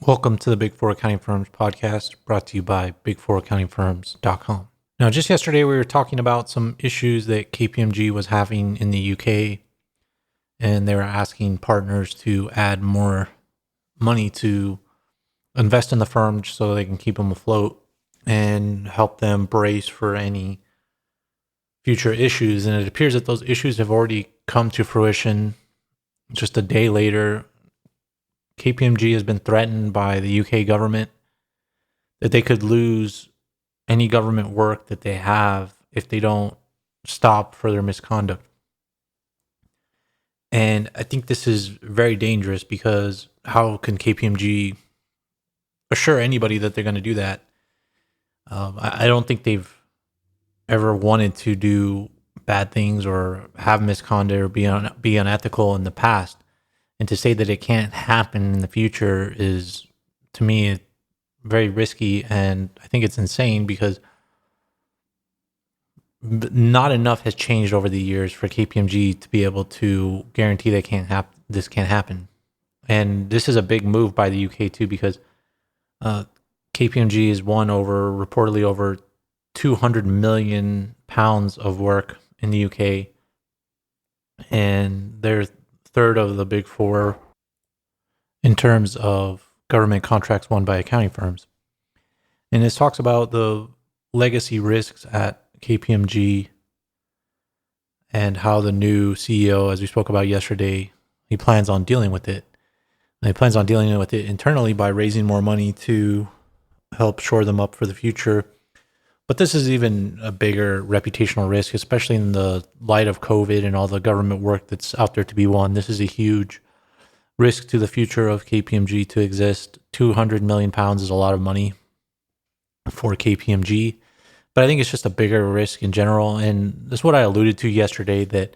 Welcome to the Big Four Accounting Firms podcast, brought to you by big4accountingfirms.com. Now, just yesterday, we were talking about some issues that KPMG was having in the UK, and they were asking partners to add more money to invest in the firm so they can keep them afloat and help them brace for any future issues. And it appears that those issues have already come to fruition. Just a day later, KPMG has been threatened by the UK government that they could lose any government work that they have if they don't stop further misconduct. And I think this is very dangerous because how can KPMG assure anybody that they're going to do that? I don't think they've ever wanted to do bad things or have misconduct or be unethical in the past. And to say that it can't happen in the future is, to me, very risky. And I think it's insane because not enough has changed over the years for KPMG to be able to guarantee that this can't happen. And this is a big move by the UK too, because KPMG has won reportedly over 200 million pounds of work in the UK. And they're third of the big four in terms of government contracts won by accounting firms. And this talks about the legacy risks at KPMG and how the new CEO, as we spoke about yesterday, he plans on dealing with it. And he plans on dealing with it internally by raising more money to help shore them up for the future. But this is even a bigger reputational risk, especially in the light of COVID and all the government work that's out there to be won. This is a huge risk to the future of KPMG to exist. 200 million pounds is a lot of money for KPMG, but I think it's just a bigger risk in general. And that's what I alluded to yesterday, that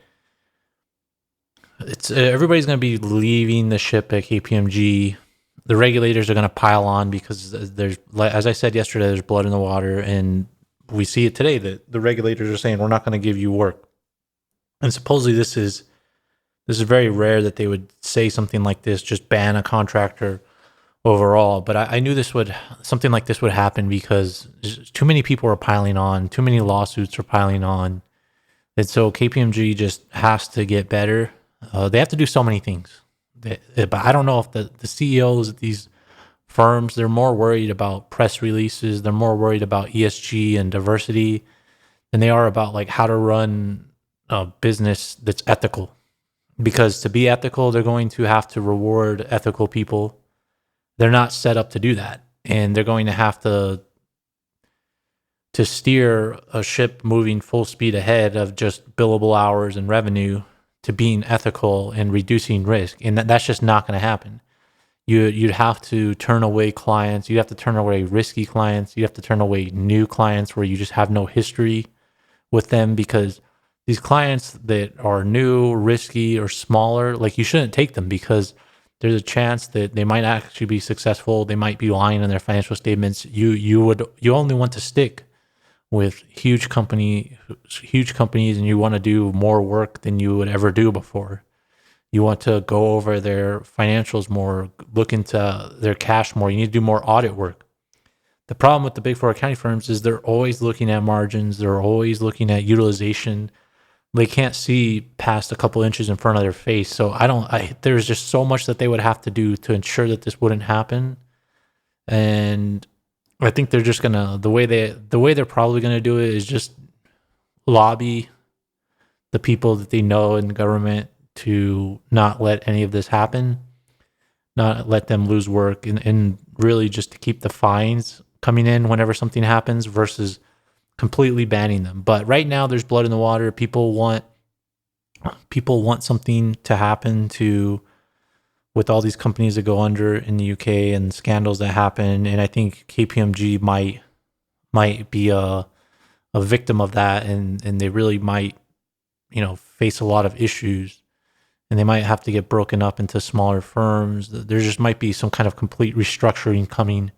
everybody's going to be leaving the ship at KPMG. The regulators are going to pile on because there's, as I said yesterday, there's blood in the water, and we see it today that the regulators are saying, we're not going to give you work. And supposedly this is very rare that they would say something like this, just ban a contractor overall. But I knew something like this would happen because too many people are piling on, too many lawsuits are piling on. And so KPMG just has to get better. They have to do so many things. But I don't know if the CEOs of these firms, they're more worried about press releases, they're more worried about ESG and diversity than they are about like how to run a business that's ethical. Because to be ethical, they're going to have to reward ethical people. They're not set up to do that. And they're going to have to steer a ship moving full speed ahead of just billable hours and revenue to being ethical and reducing risk. And that's just not going to happen. You'd have to turn away clients. You'd have to turn away risky clients. You have to turn away new clients where you just have no history with them, because these clients that are new, risky, or smaller, like, you shouldn't take them because there's a chance that they might actually be successful. They might be lying in their financial statements. You only want to stick with huge companies, and you want to do more work than you would ever do before. You want to go over their financials more, look into their cash more. You need to do more audit work. The problem with the big four accounting firms is they're always looking at margins. They're always looking at utilization. They can't see past a couple inches in front of their face. So there's just so much that they would have to do to ensure that this wouldn't happen. And I think they're just gonna, the way they're probably gonna do it is just lobby the people that they know in government to not let any of this happen, not let them lose work, and really just to keep the fines coming in whenever something happens versus completely banning them. But right now there's blood in the water. People want something to happen with all these companies that go under in the UK and scandals that happen. And I think KPMG might be a victim of that, and they really might, face a lot of issues, and they might have to get broken up into smaller firms. There just might be some kind of complete restructuring coming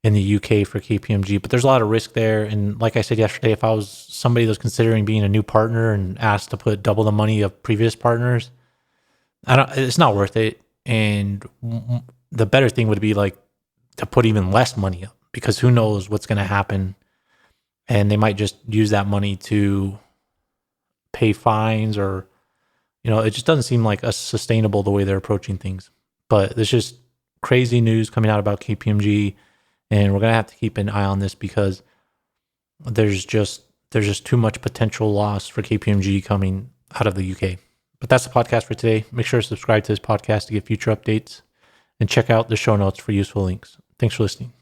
in the UK for KPMG, but there's a lot of risk there. And like I said yesterday, if I was somebody that's considering being a new partner and asked to put double the money of previous partners, it's not worth it. And the better thing would be like to put even less money up, because who knows what's going to happen. And they might just use that money to pay fines, or, it just doesn't seem like sustainable the way they're approaching things. But there's just crazy news coming out about KPMG, and we're going to have to keep an eye on this, because there's just too much potential loss for KPMG coming out of the UK. But that's the podcast for today. Make sure to subscribe to this podcast to get future updates, and check out the show notes for useful links. Thanks for listening.